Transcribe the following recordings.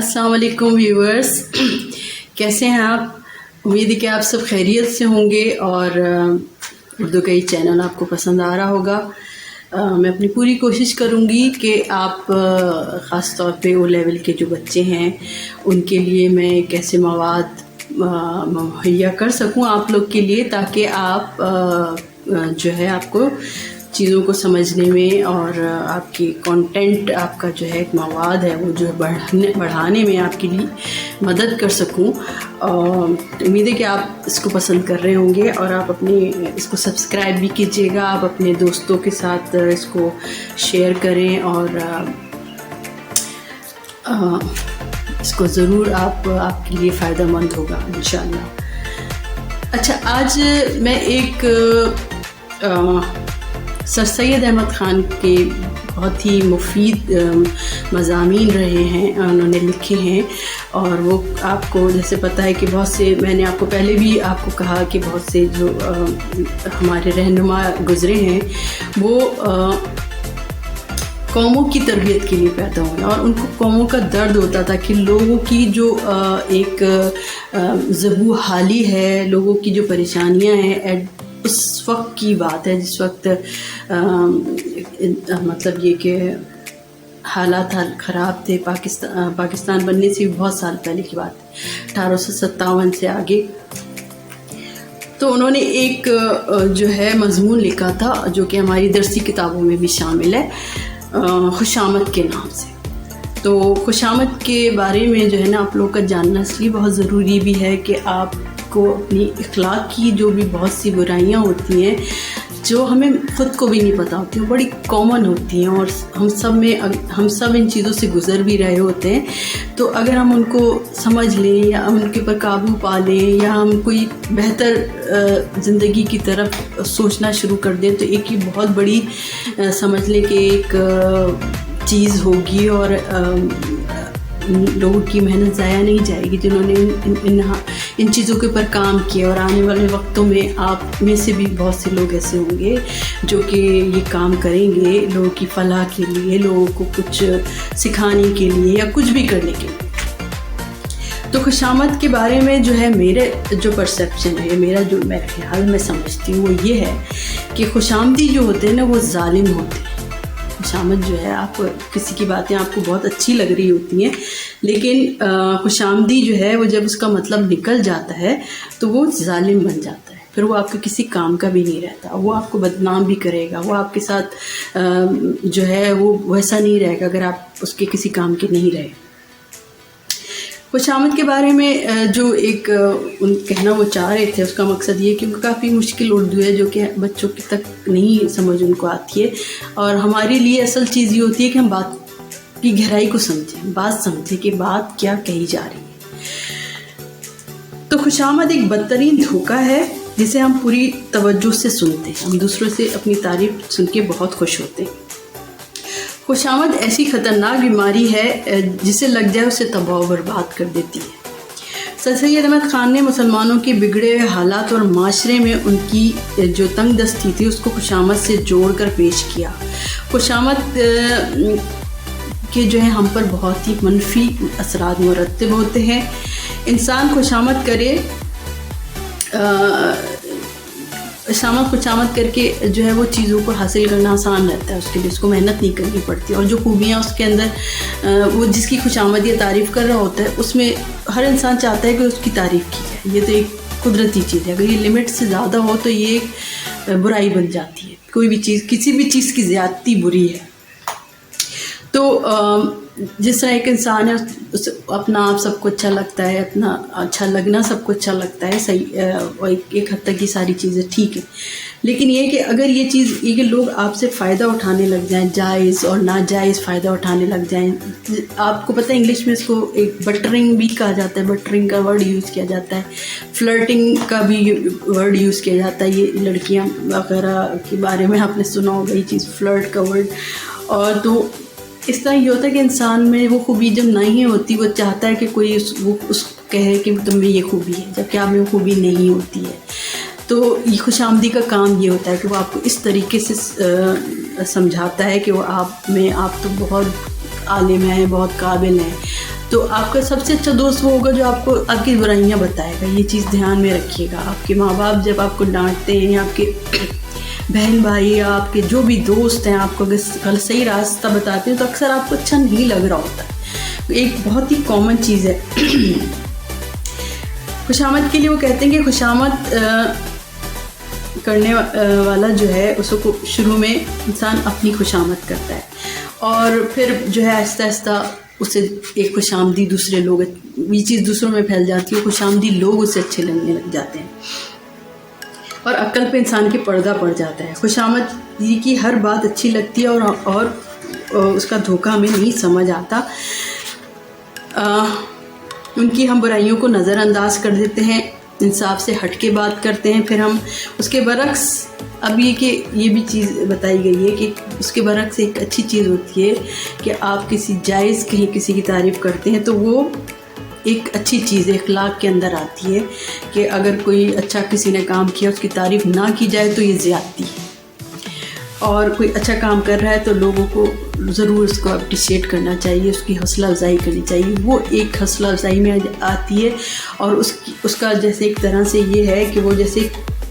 السلام علیکم ویورز، کیسے ہیں آپ؟ امید ہے کہ آپ سب خیریت سے ہوں گے اور اردو کا یہ چینل آپ کو پسند آ رہا ہوگا۔ میں اپنی پوری کوشش کروں گی کہ آپ خاص طور پہ او لیول کے جو بچے ہیں ان کے لیے میں کیسے مواد مہیا کر سکوں آپ لوگ کے لیے، تاکہ آپ جو ہے آپ کو چیزوں کو سمجھنے میں اور آپ کی کانٹینٹ، آپ کا جو ہے ایک مواد ہے وہ جو ہے بڑھانے میں آپ کے لیے مدد کر سکوں۔ امید ہے کہ آپ اس کو پسند کر رہے ہوں گے اور آپ اس کو سبسکرائب بھی کیجیے گا، آپ اپنے دوستوں کے ساتھ اس کو شیئر کریں اور اس کو ضرور آپ کے لیے فائدہ مند ہوگا انشاءاللہ۔ اچھا، آج میں ایک سر سید احمد خان کے بہت ہی مفید مضامین رہے ہیں، انہوں نے لکھے ہیں، اور وہ آپ کو جیسے پتہ ہے کہ بہت سے، میں نے آپ کو پہلے بھی آپ کو کہا کہ بہت سے جو ہمارے رہنما گزرے ہیں وہ قوموں کی تربیت کے لیے پیدا ہوئے، اور ان کو قوموں کا درد ہوتا تھا کہ لوگوں کی جو ایک ذبح حالی ہے، لوگوں کی جو پریشانیاں ہیں، اس وقت کی بات ہے جس وقت مطلب یہ کہ حالات خراب تھے، پاکستان بننے سے بہت سال پہلے کی بات ہے، 1857 سے آگے۔ تو انہوں نے ایک جو ہے مضمون لکھا تھا جو کہ ہماری درسی کتابوں میں بھی شامل ہے، خوشامد کے نام سے۔ تو خوشامد کے بارے میں جو ہے نا آپ لوگ کا جاننا اس لیے بہت ضروری بھی ہے کہ آپ کو اپنی اخلاق کی جو بھی بہت سی برائیاں ہوتی ہیں جو ہمیں خود کو بھی نہیں پتہ ہوتی، وہ بڑی کامن ہوتی ہیں، اور ہم سب ان چیزوں سے گزر بھی رہے ہوتے ہیں۔ تو اگر ہم ان کو سمجھ لیں یا ہم ان کے اوپر قابو پا لیں یا ہم کوئی بہتر زندگی کی طرف سوچنا شروع کر دیں تو ایک یہ بہت بڑی سمجھ لیں کہ ایک چیز ہوگی، اور لوگوں کی محنت ضائع نہیں جائے گی جنہوں نے ان چیزوں کے اوپر کام کیا، اور آنے والے وقتوں میں آپ میں سے بھی بہت سے لوگ ایسے ہوں گے جو کہ یہ کام کریں گے لوگوں کی فلاح کے لیے، لوگوں کو کچھ سکھانے کے لیے یا کچھ بھی کرنے کے لیے۔ تو خوشامد کے بارے میں جو ہے میرے جو پرسیپشن ہے، میرا جو میں خیال میں سمجھتی ہوں وہ یہ ہے کہ خوشامدی جو ہوتے ہیں نا وہ ظالم ہوتے ہیں۔ خوشامد جو ہے، آپ کسی کی باتیں آپ کو بہت اچھی لگ رہی ہوتی ہیں، لیکن خوشامدی جو ہے وہ جب اس کا مطلب نکل جاتا ہے تو وہ ظالم بن جاتا ہے، پھر وہ آپ کے کسی کام کا بھی نہیں رہتا، وہ آپ کو بدنام بھی کرے گا، وہ آپ کے ساتھ جو ہے وہ ویسا نہیں رہے گا اگر آپ اس کے کسی کام کے نہیں رہے۔ خوشامد کے بارے میں جو ایک کہنا وہ چاہ رہے تھے، اس کا مقصد یہ کہ کافی مشکل اردو ہے جو کہ بچوں کی تک نہیں سمجھ ان کو آتی ہے، اور ہمارے لیے اصل چیز یہ ہوتی ہے کہ ہم بات کی گہرائی کو سمجھیں، بات سمجھیں کہ بات کیا کہی جا رہی ہے۔ تو خوشامد ایک بدترین دھوکہ ہے جسے ہم پوری توجہ سے سنتے ہیں، ہم دوسروں سے اپنی تعریف سن کے بہت خوش ہوتے ہیں۔ خوشامد ایسی خطرناک بیماری ہے جسے لگ جائے اسے تباہ و برباد کر دیتی ہے۔ سر سید احمد خان نے مسلمانوں کے بگڑے ہوئے حالات اور معاشرے میں ان کی جو تنگ دستی تھی اس کو خوشامد سے جوڑ کر پیش کیا۔ خوشامد کے جو ہے ہم پر بہت ہی منفی اثرات مرتب ہوتے ہیں۔ انسان خوشامد خوشامد کر کے جو ہے وہ چیزوں کو حاصل کرنا آسان رہتا ہے، اس کے لیے اس کو محنت نہیں کرنی پڑتی، اور جو خوبیاں اس کے اندر وہ جس کی خوشامد یا تعریف کر رہا ہوتا ہے اس میں ہر انسان چاہتا ہے کہ اس کی تعریف کی جائے۔ یہ تو ایک قدرتی چیز ہے، اگر یہ لمٹ سے زیادہ ہو تو یہ ایک برائی بن جاتی ہے، کوئی بھی چیز، کسی بھی چیز کی زیادتی بری ہے۔ تو جس طرح ایک انسان ہے اپنا آپ سب کو اچھا لگتا ہے، اپنا اچھا لگنا سب کو اچھا لگتا ہے، صحیح، اور ایک حد تک یہ ساری چیزیں ٹھیک ہیں، لیکن یہ کہ اگر یہ چیز یہ کہ لوگ آپ سے فائدہ اٹھانے لگ جائیں، جائز اور ناجائز فائدہ اٹھانے لگ جائیں، آپ کو پتہ ہے انگلش میں اس کو ایک بٹرنگ بھی کہا جاتا ہے، بٹرنگ کا ورڈ یوز کیا جاتا ہے، فلرٹنگ کا بھی ورڈ یوز کیا جاتا ہے، یہ لڑکیاں وغیرہ کے بارے میں آپ نے سنا ہوگا یہ چیز، فلرٹ کا ورڈ۔ اور تو اس طرح یہ ہوتا ہے کہ انسان میں وہ خوبی جب نہیں ہوتی وہ چاہتا ہے کہ کوئی اس کہے کہ تم میں یہ خوبی ہے، جبکہ آپ میں وہ خوبی نہیں ہوتی ہے۔ تو یہ خوشامدی کا کام یہ ہوتا ہے کہ وہ آپ کو اس طریقے سے سمجھاتا ہے کہ وہ آپ تو بہت عالم ہیں، بہت قابل ہیں، تو آپ کا سب سے اچھا دوست وہ ہوگا جو آپ کو آپ کی برائیاں بتائے گا. یہ چیز دھیان میں رکھیے گا. آپ کے ماں باپ جب آپ کو ڈانٹتے ہیں، آپ کے بہن بھائی یا آپ کے جو بھی دوست ہیں آپ کو اگر صحیح راستہ بتاتے ہیں تو اکثر آپ کو اچھا نہیں لگ رہا ہوتا ہے. ایک بہت ہی کامن چیز ہے. خوشامد کے لیے وہ کہتے ہیں کہ خوشامد کرنے والا جو ہے اس کو شروع میں انسان اپنی خوشامد کرتا ہے، اور پھر جو ہے آہستہ آہستہ اسے ایک خوشامدی دوسرے لوگ، یہ چیز دوسروں میں پھیل جاتی ہے، خوشامدی لوگ اسے اچھے لگنے لگ جاتے ہیں، اور عقل پہ انسان کے پردہ پڑ جاتا ہے. خوشامدی کی ہر بات اچھی لگتی ہے اور اس کا دھوکہ ہمیں نہیں سمجھ آتا. ان کی ہم برائیوں کو نظر انداز کر دیتے ہیں، انصاف سے ہٹ کے بات کرتے ہیں. پھر ہم اس کے برعکس، اب یہ بھی چیز بتائی گئی ہے کہ اس کے برعکس ایک اچھی چیز ہوتی ہے کہ آپ کسی جائز کہیں کسی کی تعریف کرتے ہیں تو وہ ایک اچھی چیز ہے، اخلاق کے اندر آتی ہے کہ اگر کوئی اچھا کسی نے کام کیا اس کی تعریف نہ کی جائے تو یہ زیادتی ہے. اور کوئی اچھا کام کر رہا ہے تو لوگوں کو ضرور اس کو اپریشیٹ کرنا چاہیے، اس کی حوصلہ افزائی کرنی چاہیے. وہ ایک حوصلہ افزائی میں آتی ہے، اور اس کا جیسے ایک طرح سے یہ ہے کہ وہ جیسے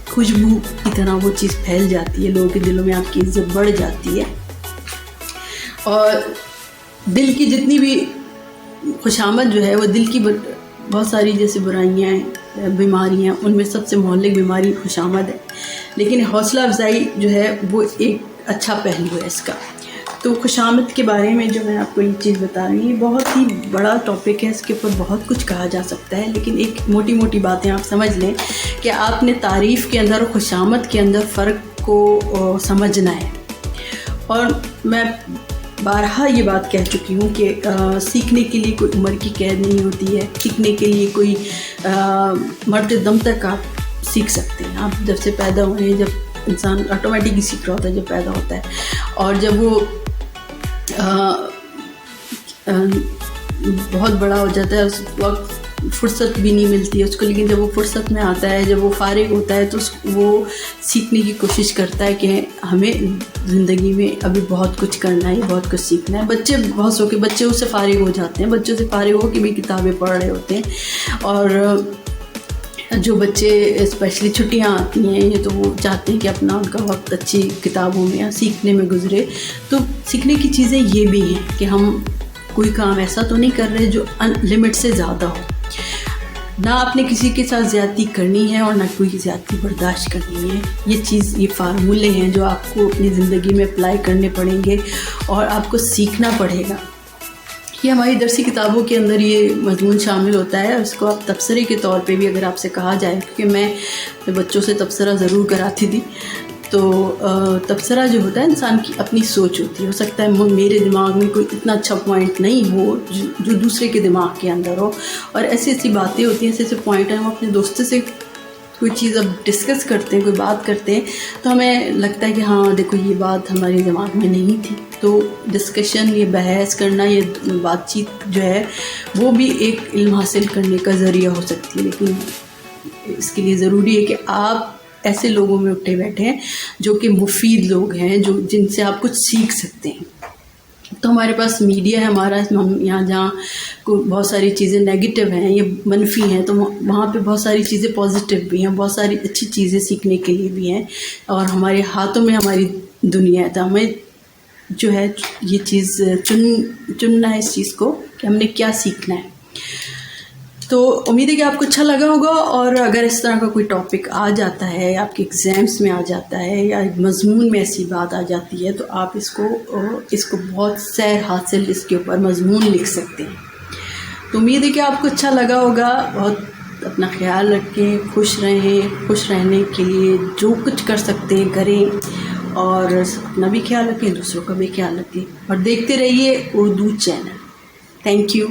خوشبو کی طرح وہ چیز پھیل جاتی ہے، لوگوں کے دلوں میں آپ کی عزت بڑھ جاتی ہے. اور دل کی جتنی بھی خوشامد جو ہے وہ دل کی بہت ساری جیسے برائیاں ہیں، بیماریاں، ان میں سب سے مہلک بیماری خوشامد ہے. لیکن حوصلہ افزائی جو ہے وہ ایک اچھا پہلو ہے اس کا. تو خوشامد کے بارے میں جو میں آپ کو یہ چیز بتا رہی ہوں، یہ بہت ہی بڑا ٹاپک ہے، اس کے اوپر بہت کچھ کہا جا سکتا ہے، لیکن ایک موٹی موٹی باتیں آپ سمجھ لیں کہ آپ نے تعریف کے اندر اور خوشامد کے اندر فرق کو سمجھنا ہے. اور میں بارہا یہ بات کہہ چکی ہوں کہ سیکھنے کے لیے کوئی عمر کی قید نہیں ہوتی ہے. سیکھنے کے لیے کوئی مرتے دم تک آپ سیکھ سکتے ہیں. آپ جب سے پیدا ہوئے ہیں، جب انسان آٹومیٹکلی سیکھ رہا ہوتا ہے جب پیدا ہوتا ہے، اور جب وہ بہت بڑا ہو جاتا ہے اس وقت فرصت بھی نہیں ملتی ہے اس کو. لیکن جب وہ فرصت میں آتا ہے، جب وہ فارغ ہوتا ہے، تو وہ سیکھنے کی کوشش کرتا ہے کہ ہمیں زندگی میں ابھی بہت کچھ کرنا ہے، بہت کچھ سیکھنا ہے. بچے بہت سو کے بچے اس سے فارغ ہو جاتے ہیں، بچوں سے فارغ ہو کے بھی کتابیں پڑھ رہے ہوتے ہیں. اور جو بچے اسپیشلی چھٹیاں آتی ہیں تو وہ چاہتے ہیں کہ اپنا ان کا وقت اچھی کتابوں میں یا سیکھنے میں گزرے. تو سیکھنے کی چیزیں یہ بھی ہیں کہ ہم کوئی کام ایسا تو نہیں کر رہے جو ان لمٹ سے زیادہ ہو. نہ آپ نے کسی کے ساتھ زیادتی کرنی ہے اور نہ کوئی زیادتی برداشت کرنی ہے. یہ فارمولے ہیں جو آپ کو اپنی زندگی میں اپلائی کرنے پڑیں گے اور آپ کو سیکھنا پڑے گا. یہ ہماری درسی کتابوں کے اندر یہ مضمون شامل ہوتا ہے. اس کو آپ تبصرے کے طور پہ بھی اگر آپ سے کہا جائے، کیونکہ میں بچوں سے تبصرہ ضرور کراتی تھی، تو تبصرہ جو ہوتا ہے انسان کی اپنی سوچ ہوتی ہے. ہو سکتا ہے میرے دماغ میں کوئی اتنا اچھا پوائنٹ نہیں ہو جو دوسرے کے دماغ کے اندر ہو، اور ایسی باتیں ہوتی ہیں، ایسے پوائنٹ ہیں. ہم اپنے دوستوں سے کوئی چیز اب ڈسکس کرتے ہیں، کوئی بات کرتے ہیں، تو ہمیں لگتا ہے کہ ہاں دیکھو یہ بات ہمارے دماغ میں نہیں تھی. تو ڈسکشن، یہ بحث کرنا، یہ بات چیت جو ہے وہ بھی ایک علم حاصل کرنے کا ذریعہ ہو سکتی ہے. لیکن اس کے لیے ضروری ہے کہ آپ ایسے لوگوں میں اٹھے بیٹھے ہیں جو کہ مفید لوگ ہیں، جن سے آپ کچھ سیکھ سکتے ہیں. تو ہمارے پاس میڈیا ہے، ہمارا یہاں جہاں بہت ساری چیزیں نیگیٹو ہیں، یہ منفی ہیں، تو وہاں پہ بہت ساری چیزیں پازیٹیو بھی ہیں، بہت ساری اچھی چیزیں سیکھنے کے لیے بھی ہیں. اور ہمارے ہاتھوں میں ہماری دنیا ہے، تو ہمیں جو ہے یہ چیز چننا ہے اس چیز کو کہ ہم نے کیا سیکھنا ہے. تو امید ہے کہ آپ کو اچھا لگا ہوگا. اور اگر اس طرح کا کوئی ٹاپک آ جاتا ہے، آپ کے ایگزامس میں آ جاتا ہے، یا مضمون میں ایسی بات آ جاتی ہے، تو آپ اس کو بہت سیر حاصل اس کے اوپر مضمون لکھ سکتے ہیں. تو امید ہے کہ آپ کو اچھا لگا ہوگا. بہت اپنا خیال رکھیں، خوش رہیں. خوش رہنے کے لیے جو کچھ کر سکتے ہیں کریں، اور اپنا بھی خیال رکھیں، دوسروں کا بھی خیال رکھیں. اور دیکھتے رہیے اردو چینل. Thank you.